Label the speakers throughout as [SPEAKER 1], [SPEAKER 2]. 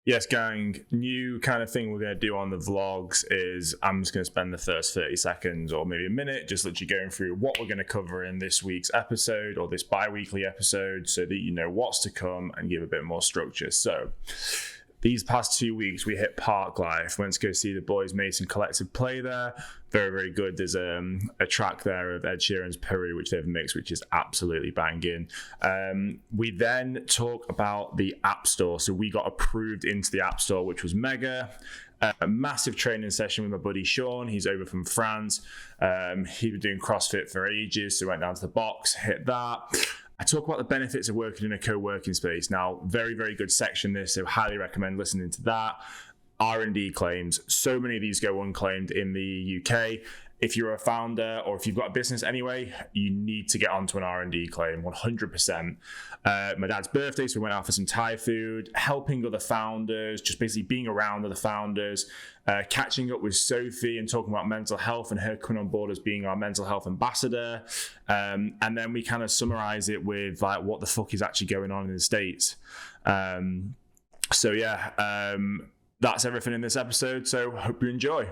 [SPEAKER 1] Yes, gang, new kind of thing we're going to do on the vlogs is I'm just going to spend the first 30 seconds or maybe a minute just literally going through what we're going to cover in this week's episode or this bi-weekly episode so that you know what's to come and give a bit more structure. So these past 2 weeks, we hit Park Life. Went to go see the Boys Mason Collective play there. Very, very good. There's a track there of Ed Sheeran's Peru, which they've mixed, which is absolutely banging. We then talk about the App Store. So we got approved into the App Store, which was mega. A massive training session with my buddy Sean. He's over from France. He'd been doing CrossFit for ages, so went down to the box, hit that. I talk about the benefits of working in a co-working space. Now, very, very good section this, so highly recommend listening to that. R&D claims. So many of these go unclaimed in the UK. If you're a founder or if you've got a business anyway, you need to get onto an R&D claim, 100%. My dad's birthday, so we went out for some Thai food, helping other founders, just basically being around other founders, catching up with Sophie and talking about mental health and her coming on board as being our mental health ambassador. And then we kind of summarize it with like what the fuck is actually going on in the States. That's everything in this episode. So hope you enjoy.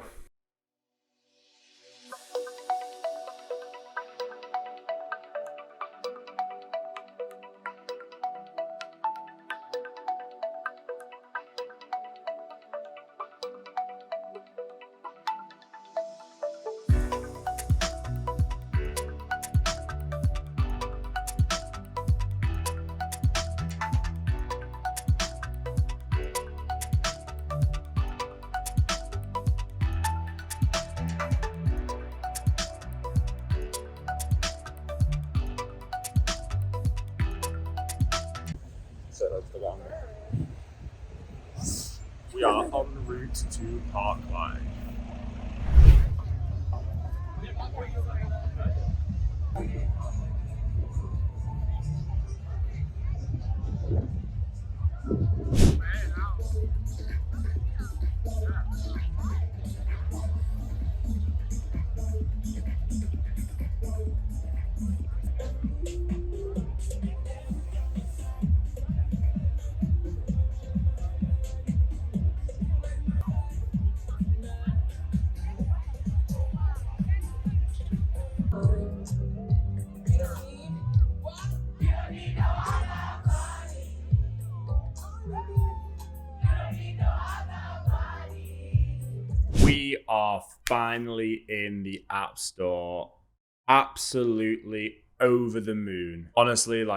[SPEAKER 1] We are en route to Park Life. We are finally in the App Store. Absolutely over the moon. Honestly,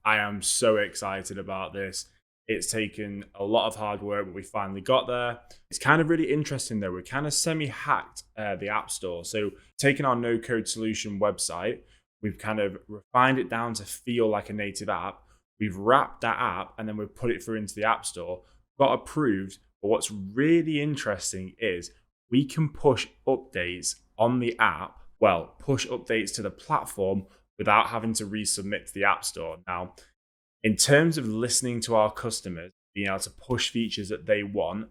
[SPEAKER 1] I am so excited about this. It's taken a lot of hard work, but we finally got there. It's kind of really interesting though. We kind of semi-hacked the App Store. So taking our no-code solution website, we've kind of refined it down to feel like a native app. We've wrapped that app and then we've put it through into the App Store, got approved. But what's really interesting is we can push updates on the app, push updates to the platform without having to resubmit to the App Store. Now, in terms of listening to our customers, being able to push features that they want,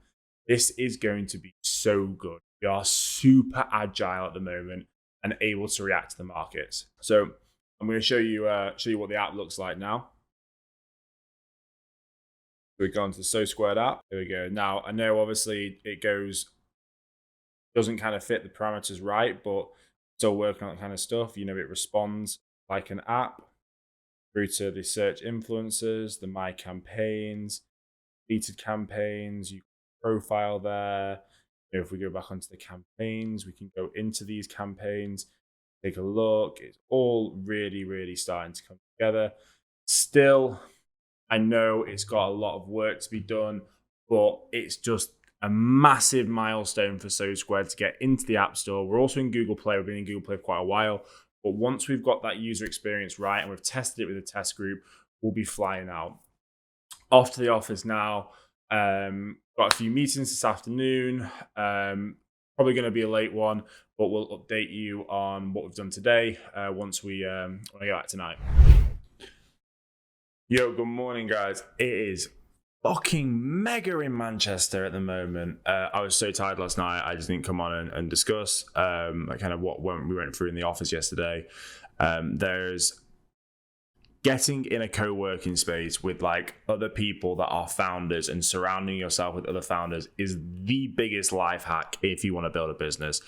[SPEAKER 1] this is going to be so good. We are super agile at the moment and able to react to the markets. So I'm going to show you what the app looks like now. We go into the SoSquared app. There we go. Now, I know obviously it doesn't kind of fit the parameters right, but still working on that kind of stuff. You know, it responds like an app through to the search influencers, the my campaigns, deleted campaigns, you profile there. You know, if we go back onto the campaigns, we can go into these campaigns, take a look. It's all really, really starting to come together. Still, I know it's got a lot of work to be done, but it's just a massive milestone for SoSquared to get into the App Store. We're also in Google Play. We've been in Google Play for quite a while. But once we've got that user experience right and we've tested it with a test group, we'll be flying out. Off to the office now. Got a few meetings this afternoon. Probably going to be a late one, but we'll update you on what we've done today once we get back tonight. Yo, good morning, guys. It is fucking mega in Manchester at the moment. I was so tired last night, I just didn't come on and discuss kind of what we went through in the office yesterday. There's getting in a co-working space with like other people that are founders and surrounding yourself with other founders is the biggest life hack if you want to build a business.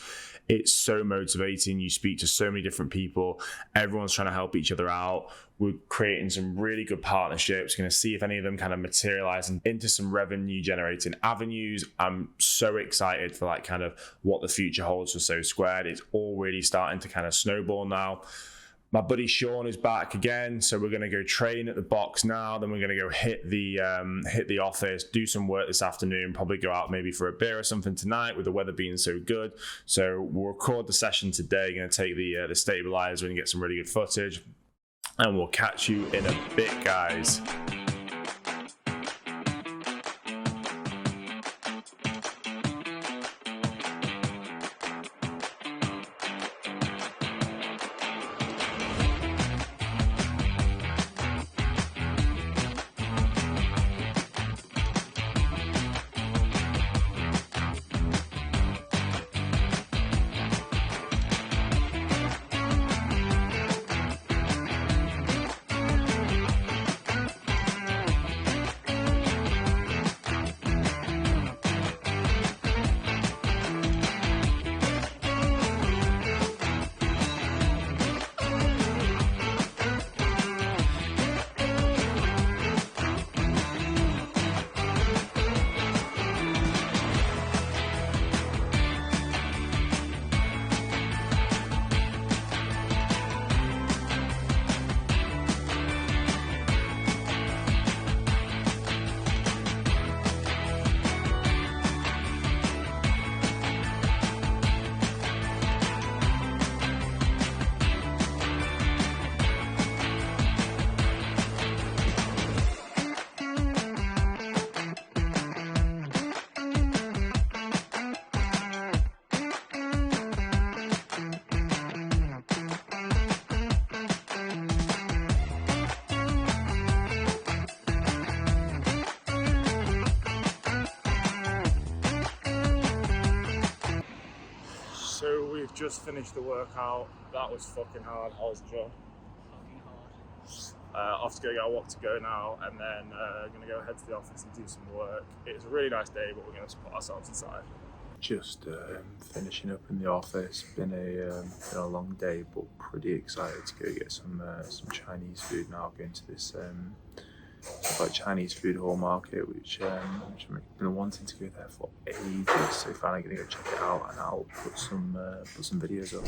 [SPEAKER 1] It's so motivating. You speak to so many different people. Everyone's trying to help each other out. We're creating some really good partnerships. We're going to see if any of them kind of materialize into some revenue generating avenues. I'm so excited for like kind of what the future holds for SoSquared. It's all really starting to kind of snowball now. My buddy Sean is back again, so we're going to go train at the box now. Then we're going to go hit the office, do some work this afternoon, probably go out maybe for a beer or something tonight with the weather being so good. So we'll record the session today. Going to take the stabilizer and get some really good footage, and we'll catch you in a bit, guys. So we've just finished the workout. That was fucking hard. How was it, John?
[SPEAKER 2] Fucking hard.
[SPEAKER 1] Off to go get a walk to go now, and then going to go head to the office and do some work. It's a really nice day, but we're going to put ourselves inside.
[SPEAKER 3] Just finishing up in the office. Been a long day, but pretty excited to go get some Chinese food now. Going to this like Chinese food hall market, which I've been wanting to go there for ages. So finally gonna go check it out, and I'll put some videos up.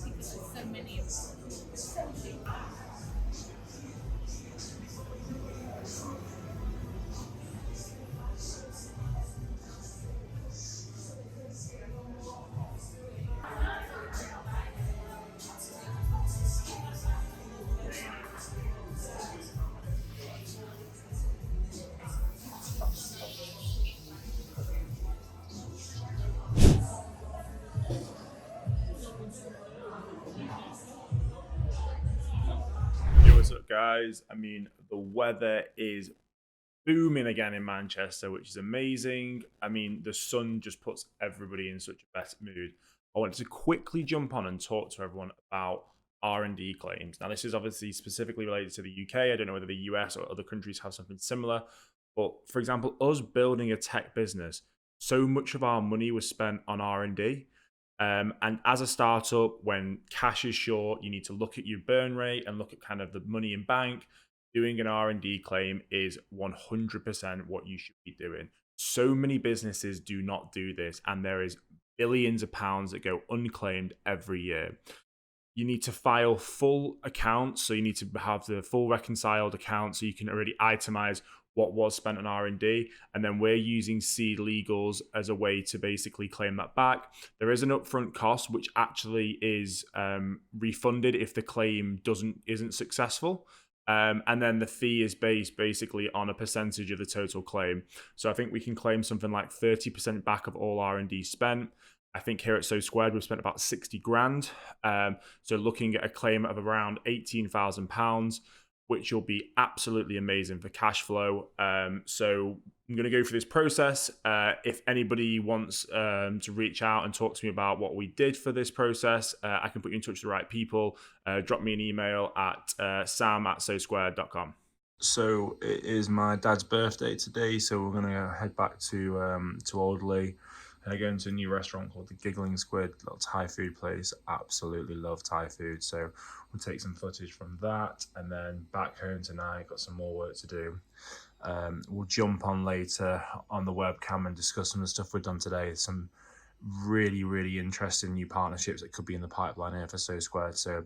[SPEAKER 2] So many of them.
[SPEAKER 1] What's up, guys? I mean, the weather is booming again in Manchester, which is amazing. I mean, the sun just puts everybody in such a better mood. I wanted to quickly jump on and talk to everyone about R&D claims. Now, this is obviously specifically related to the UK. I don't know whether the US or other countries have something similar. But for example, us building a tech business, so much of our money was spent on R&D. And as a startup, when cash is short, you need to look at your burn rate and look at kind of the money in bank. Doing an R&D claim is 100% what you should be doing. So many businesses do not do this, and there is billions of pounds that go unclaimed every year. You need to file full accounts, so you need to have the full reconciled account so you can already itemize what was spent on R&D, and then we're using Seed Legals as a way to basically claim that back. There is an upfront cost which actually is refunded if the claim isn't successful, and then the fee is based basically on a percentage of the total claim. So I think we can claim something like 30% back of all R&D spent. I think here at SoSquared we've spent about 60 grand. So looking at a claim of around £18,000. which will be absolutely amazing for cash flow. So I'm going to go through this process. If anybody wants to reach out and talk to me about what we did for this process, I can put you in touch with the right people. Drop me an email at sam@SoSquared.com.
[SPEAKER 3] So it is my dad's birthday today, so we're gonna head back to Alderley and go into a new restaurant called the Giggling Squid, little Thai food place. Absolutely love Thai food, so we'll take some footage from that, and then back home tonight. Got some more work to do. We'll jump on later on the webcam and discuss some of the stuff we've done today. Some really, really interesting new partnerships that could be in the pipeline here for SoSquared. So.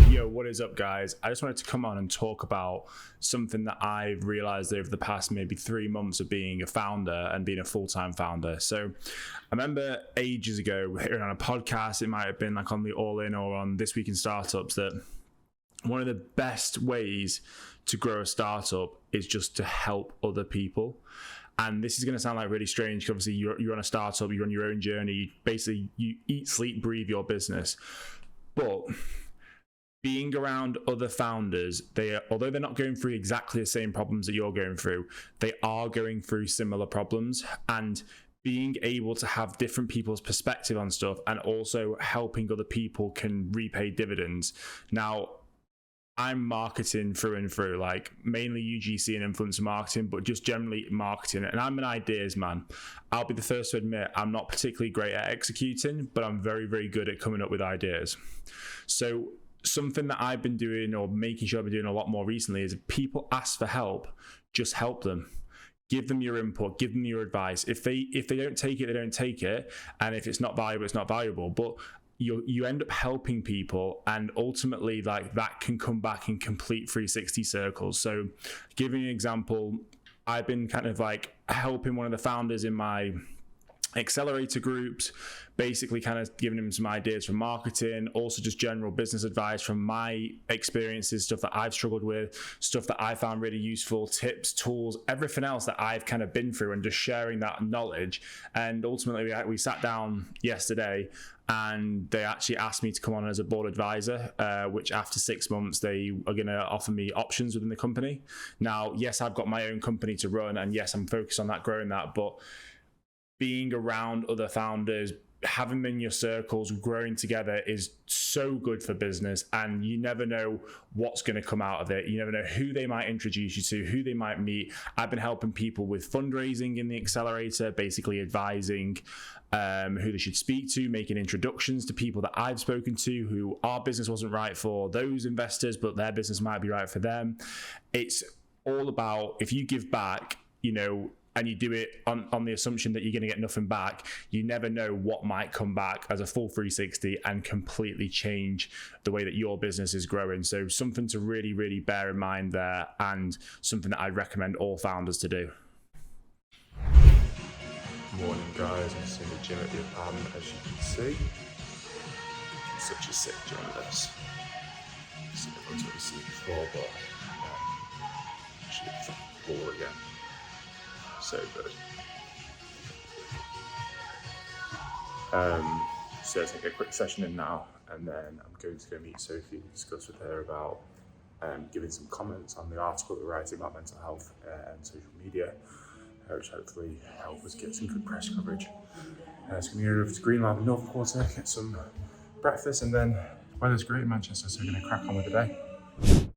[SPEAKER 1] Yo, what is up, guys? I just wanted to come on and talk about something that I've realized over the past maybe 3 months of being a founder and being a full-time founder. So I remember ages ago hearing on a podcast, it might have been like on the All In or on This Week in Startups, that one of the best ways to grow a startup is just to help other people. And this is going to sound like really strange, because obviously you're on a startup, you're on your own journey. Basically, you eat, sleep, breathe your business. But being around other founders, although they're not going through exactly the same problems that you're going through, they are going through similar problems. And being able to have different people's perspective on stuff and also helping other people can repay dividends. Now, I'm marketing through and through, like mainly UGC and influencer marketing, but just generally marketing. And I'm an ideas man. I'll be the first to admit I'm not particularly great at executing, but I'm very, very good at coming up with ideas. So something that I've been doing, or making sure I've been doing a lot more recently, is if people ask for help, just help them. Give them your input, give them your advice. If they don't take it, they don't take it. And if it's not valuable, it's not valuable. But you end up helping people, and ultimately like that can come back in complete 360 circles. So giving an example, I've been kind of like helping one of the founders in my accelerator groups, basically kind of giving him some ideas for marketing, also just general business advice from my experiences, stuff that I've struggled with, stuff that I found really useful, tips, tools, everything else that I've kind of been through, and just sharing that knowledge. And ultimately we sat down yesterday and they actually asked me to come on as a board advisor, which after 6 months, they are going to offer me options within the company. Now, yes, I've got my own company to run, and yes, I'm focused on that, growing that, but being around other founders, having them in your circles, growing together is so good for business. And you never know what's going to come out of it. You never know who they might introduce you to, who they might meet. I've been helping people with fundraising in the accelerator, basically advising who they should speak to, making introductions to people that I've spoken to who our business wasn't right for those investors, but their business might be right for them. It's all about, if you give back, and you do it on the assumption that you're going to get nothing back, you never know what might come back as a full 360 and completely change the way that your business is growing. So something to really, really bear in mind there, and something that I'd recommend all founders to do.
[SPEAKER 3] Morning, guys. I'm just in the gym at the apartment, as you can see. It's such a sick gym, this. I've seen it once what seen before, but actually it's the floor again. So good. So let's take a quick session in now, and then I'm going to go meet Sophie and discuss with her about giving some comments on the article that we're writing about mental health and social media, which hopefully help us get some good press coverage. So I'm going to go over to Green Lab in North Quarter, get some breakfast, and then weather's great in Manchester, so we're going to crack on with the day.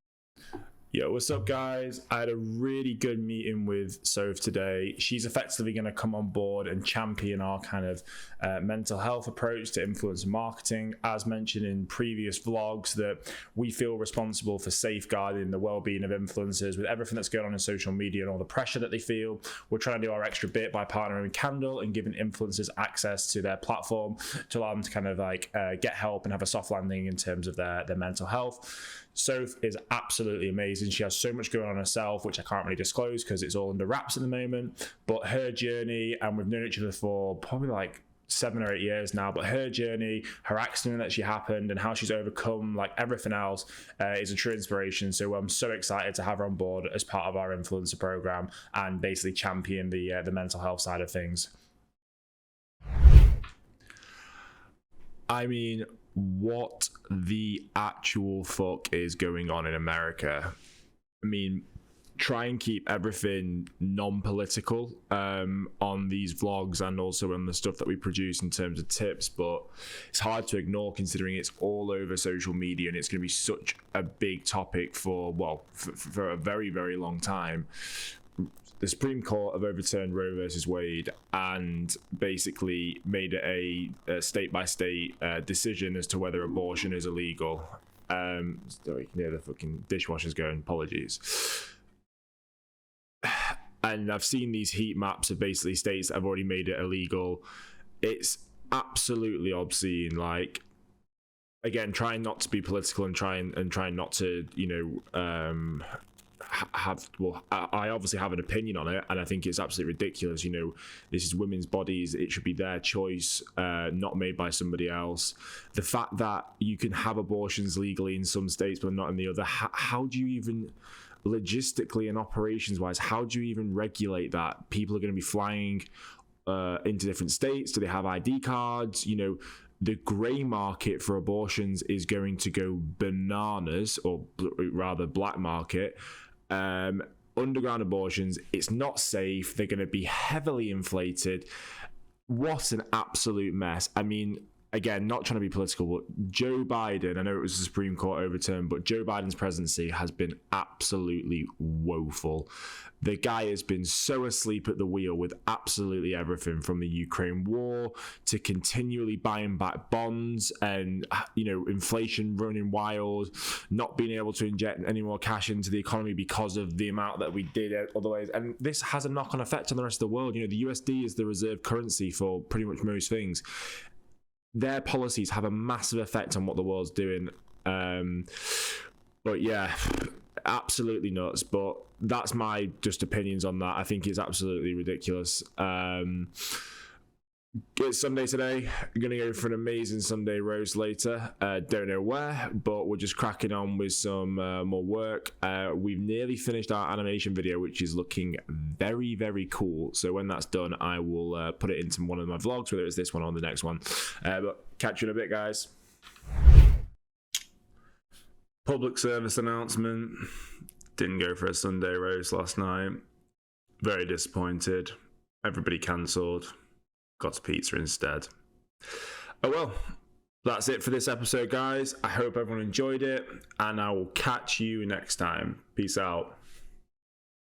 [SPEAKER 1] Yo, what's up, guys? I had a really good meeting with Soph today. She's effectively going to come on board and champion our kind of mental health approach to influencer marketing. As mentioned in previous vlogs, that we feel responsible for safeguarding the well-being of influencers with everything that's going on in social media and all the pressure that they feel. We're trying to do our extra bit by partnering with Candle and giving influencers access to their platform to allow them to kind of like get help and have a soft landing in terms of their mental health. Soph is absolutely amazing. She has so much going on herself, which I can't really disclose because it's all under wraps at the moment. But her journey, and we've known each other for probably like 7 or 8 years now, but her journey, her accident that she happened, and how she's overcome like everything else is a true inspiration. So I'm so excited to have her on board as part of our influencer program and basically champion the mental health side of things. I mean, what the actual fuck is going on in America? I mean, try and keep everything non-political on these vlogs and also on the stuff that we produce in terms of tips, but it's hard to ignore considering it's all over social media and it's going to be such a big topic for a very, very long time. The Supreme Court have overturned Roe versus Wade and basically made it a state-by-state decision as to whether abortion is illegal. Sorry, you can hear the fucking dishwashers going, apologies. And I've seen these heat maps of basically states that have already made it illegal. It's absolutely obscene. Like, again, trying not to be political and trying not to, I obviously have an opinion on it, and I think it's absolutely ridiculous. This is women's bodies. It should be their choice, not made by somebody else. The fact that you can have abortions legally in some states but not in the other, how do you even, logistically and operations wise, how do you even regulate that? People are going to be flying into different states. Do they have ID cards? The grey market for abortions is going to go bananas, or rather black market. Underground abortions, it's not safe. They're going to be heavily inflated. What an absolute mess. I mean, again, not trying to be political, but Joe Biden, I know it was the Supreme Court overturned, but Joe Biden's presidency has been absolutely woeful. The guy has been so asleep at the wheel with absolutely everything, from the Ukraine war to continually buying back bonds and, inflation running wild, not being able to inject any more cash into the economy because of the amount that we did otherwise. And this has a knock-on effect on the rest of the world. The USD is the reserve currency for pretty much most things. Their policies have a massive effect on what the world's doing. But yeah, absolutely nuts. But that's my just opinions on that. I think it's absolutely ridiculous. It's Sunday today. I'm going to go for an amazing Sunday roast later. Don't know where, but we're just cracking on with some more work. We've nearly finished our animation video, which is looking very, very cool. So when that's done, I will put it into one of my vlogs, whether it's this one or the next one. But catch you in a bit, guys. Public service announcement. Didn't go for a Sunday roast last night. Very disappointed. Everybody cancelled. Got pizza instead. Oh well, that's it for this episode, guys. I hope everyone enjoyed it, and I will catch you next time. Peace out.